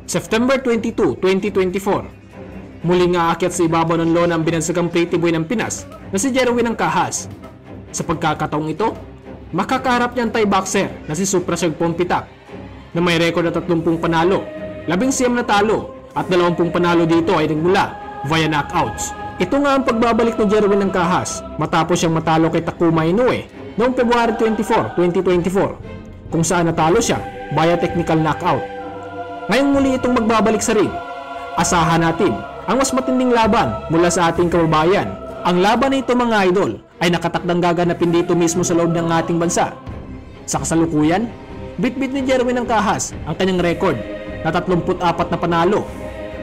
September 22, 2024. Muling aakyat sa ibabaw ng lona ang binansagang pretty boy ng Pinas na si Jerwin Angkahas. Sa pagkakataong ito, makakaharap niya ang Thai boxer na si Suprasog Pompitak na may rekord na 30 panalo, 19 na talo at 20 panalo dito ay nagmula via knockouts. Ito nga ang pagbabalik ni Jerwin Angkahas matapos siyang matalo kay Takuma Inoue noong February 24, 2024 kung saan natalo siya via technical knockout. Ngayong muli itong magbabalik sa ring, asahan natin ang mas matinding laban mula sa ating kababayan. Ang laban na ito mga idol ay nakatakdang gaganapin dito mismo sa loob ng ating bansa. Sa kasalukuyan, bit-bit ni Jerwin Angkahas ang kanyang record na 34 na panalo,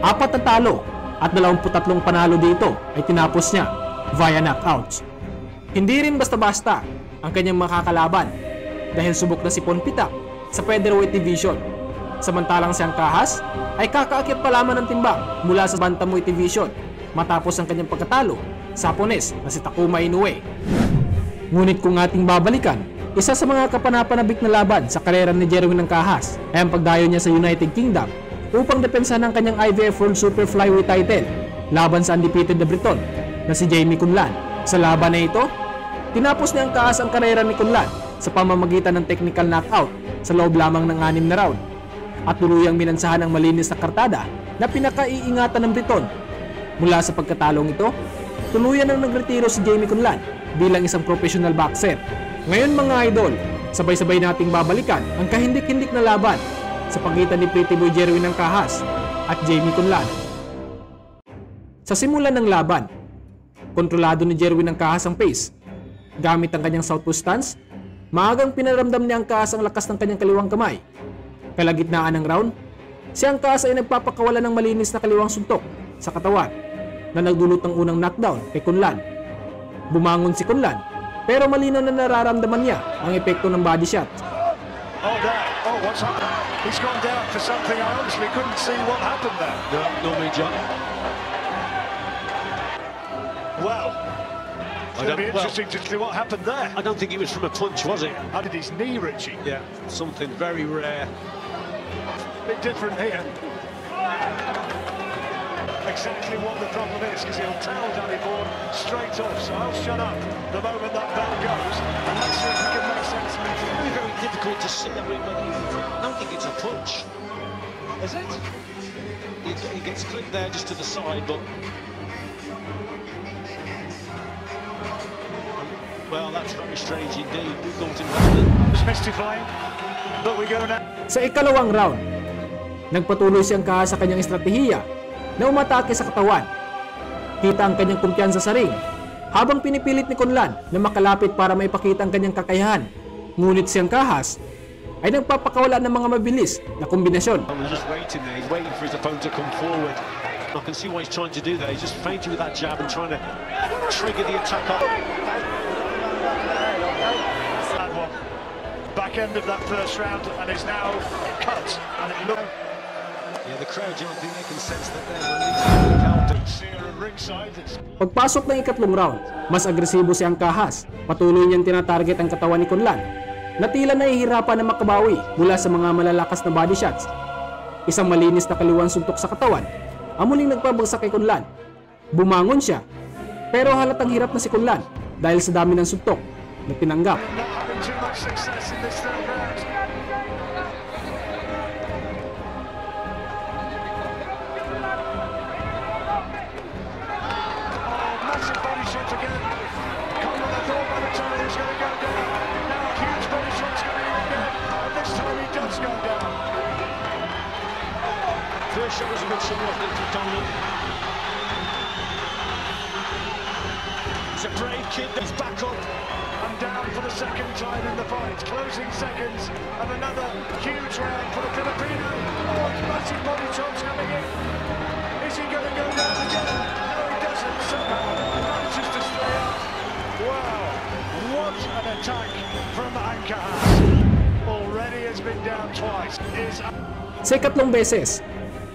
4 na talo at 23 panalo dito ay tinapos niya via knockouts. Hindi rin basta-basta ang kanyang makakalaban dahil subok na si Pompitak sa featherweight division. Samantalang si Angkahas ay kakaakyat pa lamang ng timbang mula sa bantamweight division matapos ang kanyang pagkatalo sa Hapones na si Takuma Inoue. Ngunit kung ating babalikan, isa sa mga kapanapanabik na laban sa karera ni Jerwin Angkahas ay ang pagdayo niya sa United Kingdom upang depensahan ang kanyang IBF World Super Flyweight title laban sa undefeated na Briton na si Jamie Kunlan. Sa laban na ito, tinapos ni Angkahas ang karera ni Kunlan sa pamamagitan ng technical knockout sa loob lamang ng 6 na round at tuluyang minansahan ang malinis na kartada na pinakaiingatan ng Briton. Mula sa pagkatalong ito, tuluyan ang nagretiro si Jamie Kunlan bilang isang professional boxer. Ngayon mga idol, sabay-sabay nating babalikan ang kahindik-hindik na laban sa pagitan ni Pretty Boy Jerwin Angkahas at Jamie Kunlan. Sa simula ng laban, kontrolado ni Jerwin Angkahas ang pace. Gamit ang kanyang southpaw stance, maagang pinaramdam ni Angkahas ang lakas ng kanyang kaliwang kamay. Kalagitnaan ng round, si Angkahas ay nagpapakawala ng malinis na kaliwang suntok sa katawan na nagdulot ng unang knockdown kay Kunlan. Bumangon si Kunlan pero malinaw na nararamdaman niya ang epekto ng body shot. Oh, what's happened? He's gone down for something. I honestly couldn't see what happened there. No, John. Wow. It's going to be interesting to see what happened there. I don't think it was from a punch, was it? How did his knee, Richie? Yeah, something very rare. Bit different here. Exactly what the problem is, because he'll tell Danny Bourne straight off, so I'll shut up the moment that bell goes, and let's see if we can make sense of it. It's very, very difficult to see everybody. I don't think it's a punch. Is it? He gets clipped there just to the side, but... Well, that's very strange indeed. We thought it was mystifying, but we go now. Sa ikalawang round, nagpatuloy si Angkahas sa kanyang estratehiya na umatake sa katawan. Kita ang kanyang kumpiyansa sa ring habang pinipilit ni Kunlan na makalapit para maipakita ang kanyang kakayahan. Ngunit si Angkahas ay nagpapakawala ng mga mabilis na kombinasyon. Just waiting there. He's waiting for his opponent to come forward. I can see what he's trying to do there. He's just feinting with that jab and trying to trigger the attack up. Back end of that first round and is now cut. And it looks... Yeah, the crowd, I think they can sense that they're releasing the counter. Pagpasok ng ikatlong round, mas agresibo si Angkahas. Patuloy niyang tinatarget ang katawan ni Kunlan na tila nahihirapan na makabawi mula sa mga malalakas na body shots. Isang malinis na kaliwang suntok sa katawan ang muling nagpabagsak kay Kunlan. Bumangon siya pero halatang hirap na si Kunlan dahil sa dami ng suntok na tinanggap. First shot was a good shot, wasn't it, Donovan? He's a brave kid, he's back up. And down for the second time in the fight. Closing seconds of another huge round for the Filipino. Oh, massive body chops coming in. Is he going to go down again? No, he doesn't. Somehow manages to stay up. Wow, what an attack from Angkahas. Already has been down twice. Sa ikatlong beses,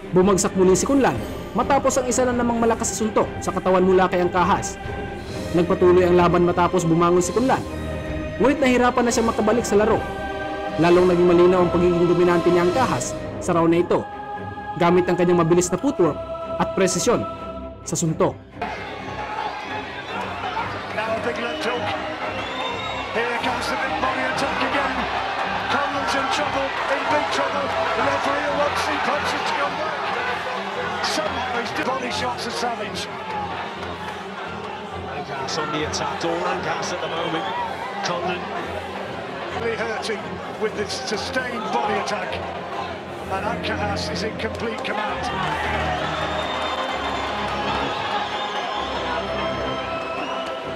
bumagsak muli si Kunlan matapos ang isa na namang malakas na suntok sa katawan mula kay Angkahas. Nagpatuloy ang laban matapos bumangon si Kunlan. Ngunit nahirapan na siya makabalik sa laro. Lalong naging malinaw ang pagiging dominante ni Angkahas sa round na ito. gamit ang kanyang mabilis na footwork at presisyon sa suntok. Now a big left hook. Here comes the big body attack again. Conlan's in trouble, in big trouble. The referee will want to see punches to come back. Somehow his body shots are savage. Lancaster on the attack, all Lancaster at the moment. Conlan. Really hurting with this sustained body attack. And Ancajas is in complete command.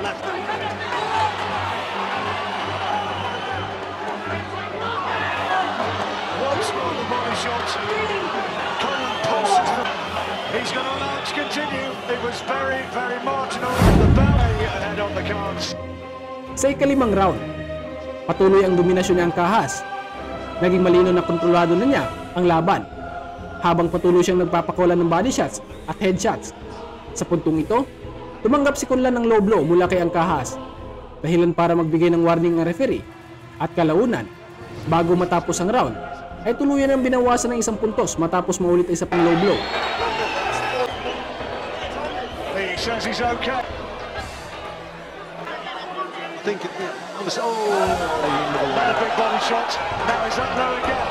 Left. Once more the body shot. Conlan pulses them. He's going to allow it to continue. It was very, very marginal. The ballet ahead on the cards. Sa ikalimang round, patuloy ang dominasyon ni Ancajas. Naging malino na kontrolado na niya ang laban, habang patuloy siyang nagpapakawalan ng body shots at headshots. Sa puntong ito, tumanggap si Conlan ng low blow mula kay Ancajas, dahilan para magbigay ng warning ang referee, at kalaunan, bago matapos ang round, ay tuluyan ang binawasan ng isang puntos matapos maulit ang isa pang low blow. He says he's okay. I think Another big body shot. Now he's up low again.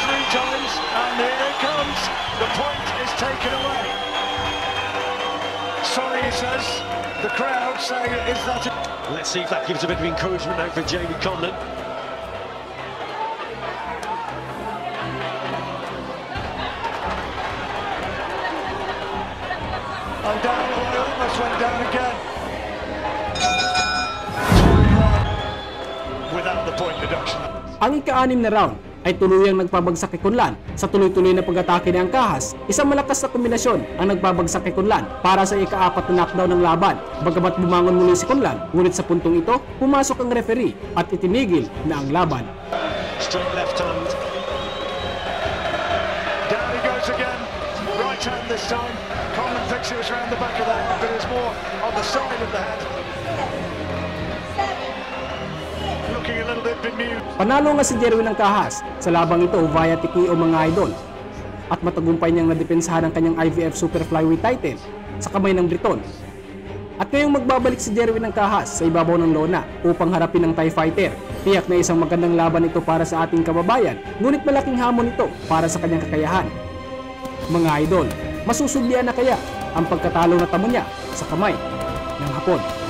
3 times, and here it comes. The point is taken away. Sorry, he says. The crowd saying, is that it? let's see if that gives a bit of encouragement now for Jamie Conlan. I'm down, I almost went down again. Without the point deduction. Ang ika-6 na round ay tuluyang nagpabagsak kay Conlan sa tuloy-tuloy na pag-atake ni Ancajas. Isang malakas na kombinasyon ang nagpabagsak kay Conlan para sa ika-4 na knockdown ng laban. Bagamat bumangon muli si Conlan, ngunit sa puntong ito, pumasok ang referee at itinigil na ang laban. Straight left hand. Down he goes again. Right hand this time. Conlan thinks it was around the back of the head, but it's more on the side of the head. Looking a little bit bemused. Panalo nga si Jerwin Ancajas sa labang ito via TKO mga idol, at matagumpay niyang nadepensahan ang kanyang IVF Super Flyweight title sa kamay ng Briton. At ngayong magbabalik si Jerwin Ancajas sa ibabaw ng lona upang harapin ang Thai fighter. Tiyak na isang magandang laban ito para sa ating kababayan, ngunit malaking hamon ito para sa kanyang kakayahan. Mga idol, masusublian na kaya ang pagkatalo na tamo niya sa kamay ng Hapon?